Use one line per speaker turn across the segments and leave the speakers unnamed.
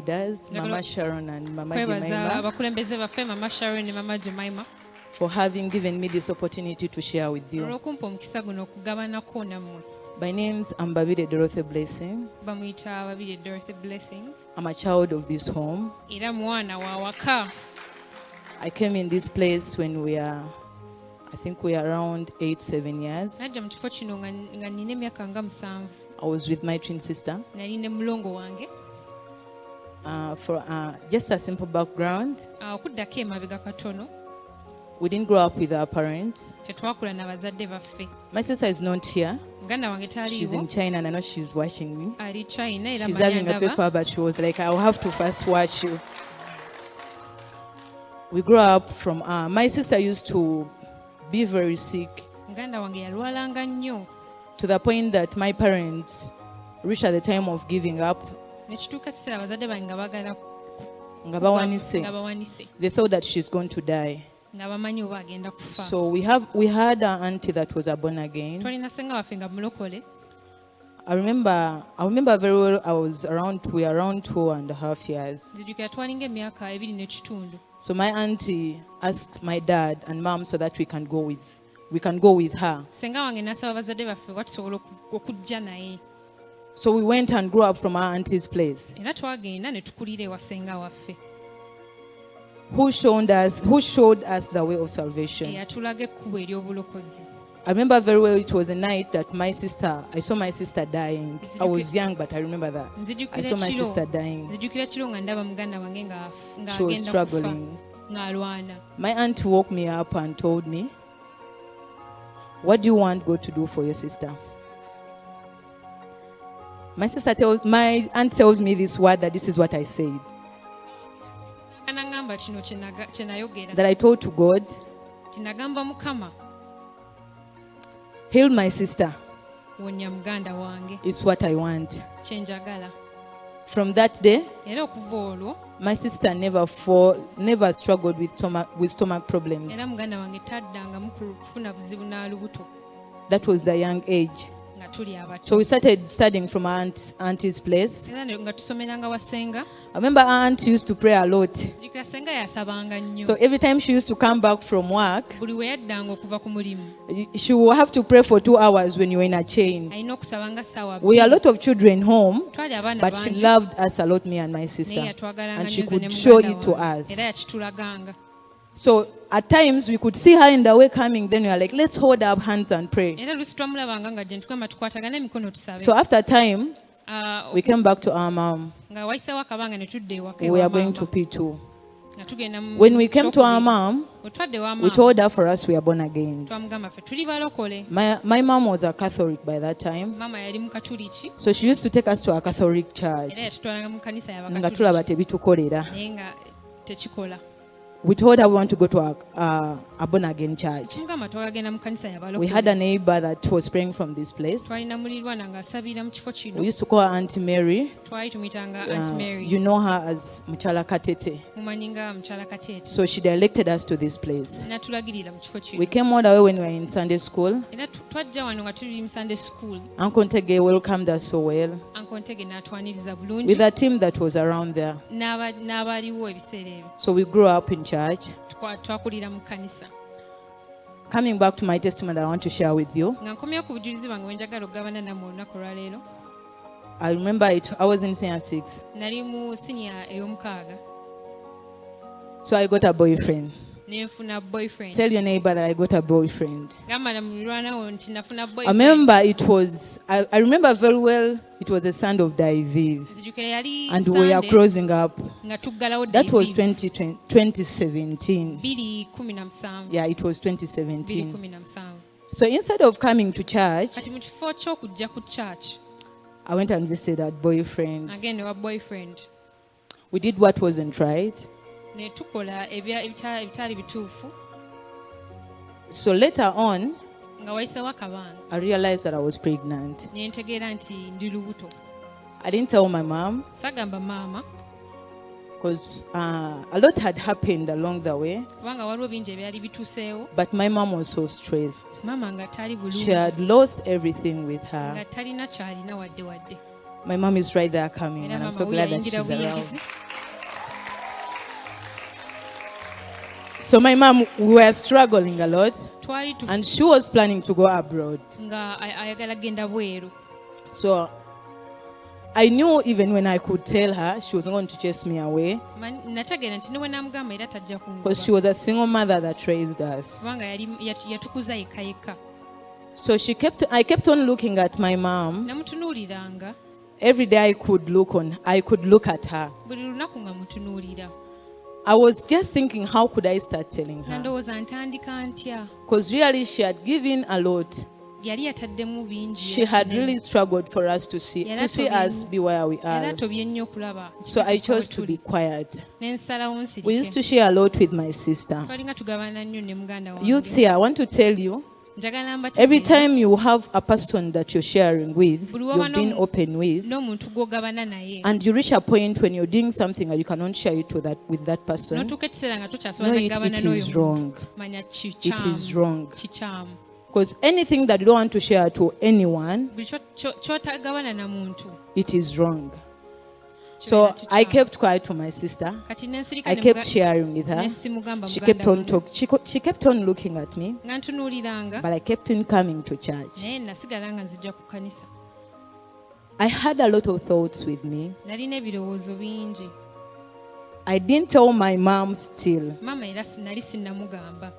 leaders, Mama Sharon and Mama
kwebaza
Jemima,
abakulembeze baffe Mama Sharon ne Mama Jemima
for having given me this opportunity to share with you.
olw'okumpa omukisa guno okugabanako nammwe.
My name's Babirye Dorothy Blessing.
Bamuyita Babirye Dorothy Blessing.
I'm a child of this home.
Era mwana wa waka.
I came in this place when I think we are around 8-7 years.
Najja mu kifo kino nga nina emyaka nga 7.
I was with my twin sister.
Nali ne mulongo wange.
For just a simple background,
Okuddako emabega katono.
we didn't grow up with our parents.
Tetwakula na bazadde baffe.
My sister is not here.
Muganda wange
She's in
taliiwo.
China and I know she's watching me.
Ali China era
She's
manya
having a
ndaba.
paper, but she was like, I'll have to first watch you. We grew up from, my sister used to be very sick
Muganda wange yalwalanga nnyo.
to the point that my parents reached at the time of giving up.
Nekituuka kiseera abazadde bange nga baagala
Nga bawanise.
nga bawanise.
They thought that she's going to die.
Nga bamanyi oba agenda kufa.
So we had an auntie that was a born again.
Twalina ssenga waffe nga mulokole.
I remember very well. We were around 2.5 years.
Nzijukira twalinga emyaka 2 n'ekitundu.
So my auntie asked my dad and mom so that we can go with her.
Ssenga wange n'asaba bazadde baffe bwa tusobola okujja naye.
So we went and grew up from our auntie's place.
Era twagenda ne tukulira ewa ssenga waffe.
Who showed us the way of salvation.
Eyatulaga ekkubo ery'obulokozi.
I remember very well, it was a night that I saw my sister dying. I was young, but I remember that. I saw my sister dying.
Nzijukira kiro nga ndaba muganda wange
She was
ng'agenda kufa
struggling.
ng'alwana.
My aunt woke me up and told me, what do you want God to do for your sister? My aunt tells me this word, that this is what I said.
Anagamba kino kye nayogera.
That I told to God,
Tinagamba Mukama
heal my sister.
wonya muganda wange.
It's what I want.
Kye njagala.
From that day,
Era okuva olwo
my sister never struggled with stomach problems.
era muganda wange taddangamu kufuna buzibu n'alubuto
That was the young age.
nga tuli abato.
So we started studying from our auntie's place.
Era nga tusomeranga wa ssenga.
I remember our aunt used to pray a lot.
Jjukira ssenga yasabanga nnyo.
So every time she used to come back from work,
Buli we yaddanga okuva ku mulimu
she will have to pray for 2 hours when you're in a chain.
alina okusabanga ssaawa
We are a lot of children home,
twali abaana
but she
bangi
loved us a lot, me and my
naye
sister.
yatwagalanga
And she
nnyo nze
could
ne
show
muganda
it to
wange.
us.
Era yakitulaganga.
So at times we could see her in the way coming, then we are like, let's hold up hands and pray.
Era lusi twamulabanga nga gye tugamba tukwatagane emikono tusabe.
So after time,
Ah,
we came back to our mom.
nga wayiseewo akabanga ne tudda ewaka
We were
ewa
going
maama.
to P2.
Nga tugenda mu
When we came to our
kyokubiri.
mom,
Bwe twadda ewa
we
maama,
told her for us we are born again.
twamugamba ffe tuli balokole.
My mom was a Catholic by that time.
Maama yali mukatuliki
So she used to take us to a Catholic church.
era yatutwalanga mu kanisa
Nga
y'abakatuliki
tulaba tebitukolera.
naye nga tekikola.
We told her we want to go to a born again church.
Tumugamba twagenda mu kanisa
We had
y'abalokole.
a neighbor that was praying from this place.
Twalina mulirwana ng'asabira mu kifo kino.
We used to call her Auntie Mary.
Twali tumuyitanga Aunt Mary.
You know her as Muchala Katete.
Mumanyi nga mukyala Kateete.
So she directed us to this place.
N'atulagirira mu kifo kino.
We came all the way when we were in Sunday school.
Era twajja wano nga tuli mu Sunday school.
Uncle Ntege welcomed us so well
Uncle Ntege n'atwaniriza bulungi
with a team that was around there.
n'abaliwo ebiseera ebyo.
So we grew up in church.
Twakulira mu kanisa.
Coming back to my testimony that I want to share with you.
Nga nkomyewo ku bujulizi bwange bwe njagala okugabana nammwe olunaku olwaleero.
I remember it. I was in senior 6.
Nali mu siniya ey'omukaaga.
So I got a boyfriend.
Ne nfuna boyfriend.
Tell your neighbor that I got a boyfriend.
Gamba na mulirwanawo nti nafuna
I
boyfriend.
remember I remember very well, it was the son of Dyviv.
Nzijukira yali
And we were
Sunday
closing up.
nga tuggalawo
That was
Dyviv.
2017.
2017.
Yeah, it was 2017.
2017.
So instead of coming to church,
Kati mu kifo ky'okujja ku church
I went and visited that boyfriend.
agenda ewa boyfriend.
We did what wasn't right.
Ne tukola ebitali bituufu.
So later on,
Nga wayisewo akabanga.
I realized that I was pregnant.
Ne ntegeera nti ndi lubuto.
I didn't tell my mom
Sagamba maama.
because a lot had happened along the way.
Kubanga waliwo bingi ebyali bituuseewo.
But my mom was so stressed.
Maama nga tali
She
bulungi.
had lost everything with her.
Nga talina kyalina wadde wadde.
My mom is right there coming,
Era
and I'm so
maama
glad that
yayingira
she's around.
buyingizi.
So my mom, we were struggling a lot,
Twali
and she was planning to go abroad.
nga ayagala genda bweru.
So I knew even when I could tell her, she was going to chase me away
Nategeera nti ne bwe naamugamba era tajja
because she
kungoba
was a single mother that raised us.
kubanga yatukuza yekka yekka.
So I kept on looking at my mom.
Namutunuuliranga
Every day I could look at her.
buli lunaku nga mutunuulira.
I was just thinking, how could I start telling her?
Nandowooza ntandika ntya.
Because really she had given a lot.
Yali yataddemu bingi.
She had really struggled for us to see us be where we
Era
are.
tobye nnyo okulaba.
So I chose to be quiet.
Ne nsalawo nsirike.
We used to share a lot with my sister.
Twalinga tugabana nnyo ne muganda wange.
Youth here, I want to tell you,
Njagala mbategeeze.
every time you have a person that you're sharing with,
Buli
you've
waba
been open with,
n'omuntu gw'ogabana naye.
and you reach a point when you're doing something and you cannot share it with that person,
N'otuuka ekiseera nga
know
tokyasobola nagabana
it
n'oyo
is
muntu.
wrong.
Manya
It is wrong.
kikyamu.
Because anything that you don't want to share to anyone,
Buli ky'otagabana na muntu.
it is wrong. So I kept quiet for my sister.
Kati nensirika
I kept sharing with her.
ne simugamba
She
muganda
kept on
wange.
she kept on looking at me,
Nga ntunuuliranga
but I kept on coming to church.
naye nasigala nga nzijja ku kkanisa.
I had a lot of thoughts with me.
Nalina ebirowoozo bingi.
I didn't tell my mom still.
Maama era nali sinnamugamba.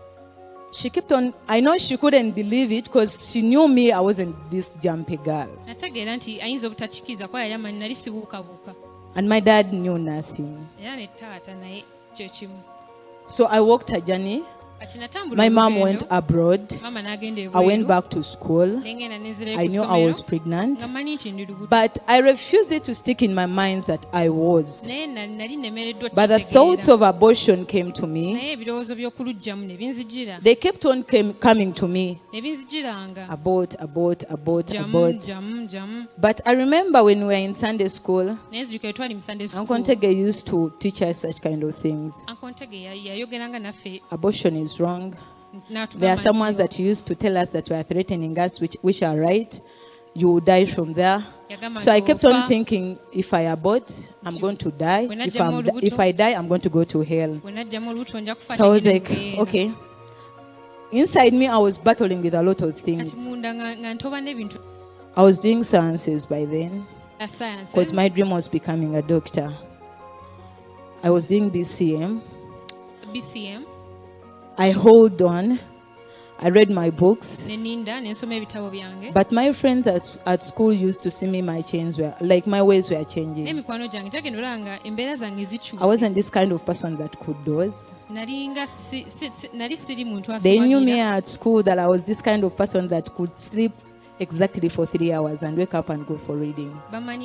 She kept on, I know she couldn't believe it because she knew me, I wasn't this jumpy girl.
Nategeera nti ayinza obutakikkiriza kuba yali amanyi nali sibuukabuuka.
And my dad knew nothing.
Era ne taata naye kyo kimu.
So I walked a journey.
Kati natambula
My mom
olugendo,
went abroad.
maama n'agenda
I went
ebweru.
back to school.
Ne ngenda ne nzirayo
I
ku
knew I was
ssomero,
pregnant.
nga mmanyi nti ndi lubuto.
But I refused it to stick in my mind that I was.
Naye nali nemereddwa
But the
kukitegeera.
thoughts of abortion came to me.
Naye ebirowoozo by'okuluggyamu ne binzijira.
They kept on coming to me.
Ne binzijiranga.
Abort.
Jamu.
But I remember when we were in Sunday school,
Naye nzijukira twali mu Sunday school.
Uncle Ntege used to teach us such kind of things.
Uncle Ntege yayogeranga naffe
Abortion is wrong.
n'atugamba
There are some
nti
ones that used to tell us that were threatening us, which are right. You will die from there.
yagamba
So I
nti
kept on
ofa,
thinking, if I abort, I'm going to die.
When I
If I die, I'm going to go to hell.
bwe najjamu olubuto nja kufa
So I was
negenda
like,
mu ggeyeena.
okay. Inside me, I was battling with a lot of
Kati
things.
munda nga ntoba n'ebintu
I was doing sciences by then
bya science.
because my dream was becoming a doctor. I was doing BCM.
BCM
I hold on. I read my books.
ne ninda ne nsoma ebitabo byange.
But my friends at school used to see me, my ways were changing.
N'emikwano gyange gyagenda olaba nga embeera zange
I
zikyuse.
wasn't this kind of person that could doze.
Nali siri muntu
They knew me
asumagira.
at school that I was this kind of person that could sleep exactly for 3 hours and wake up and go for reading.
Bamanyi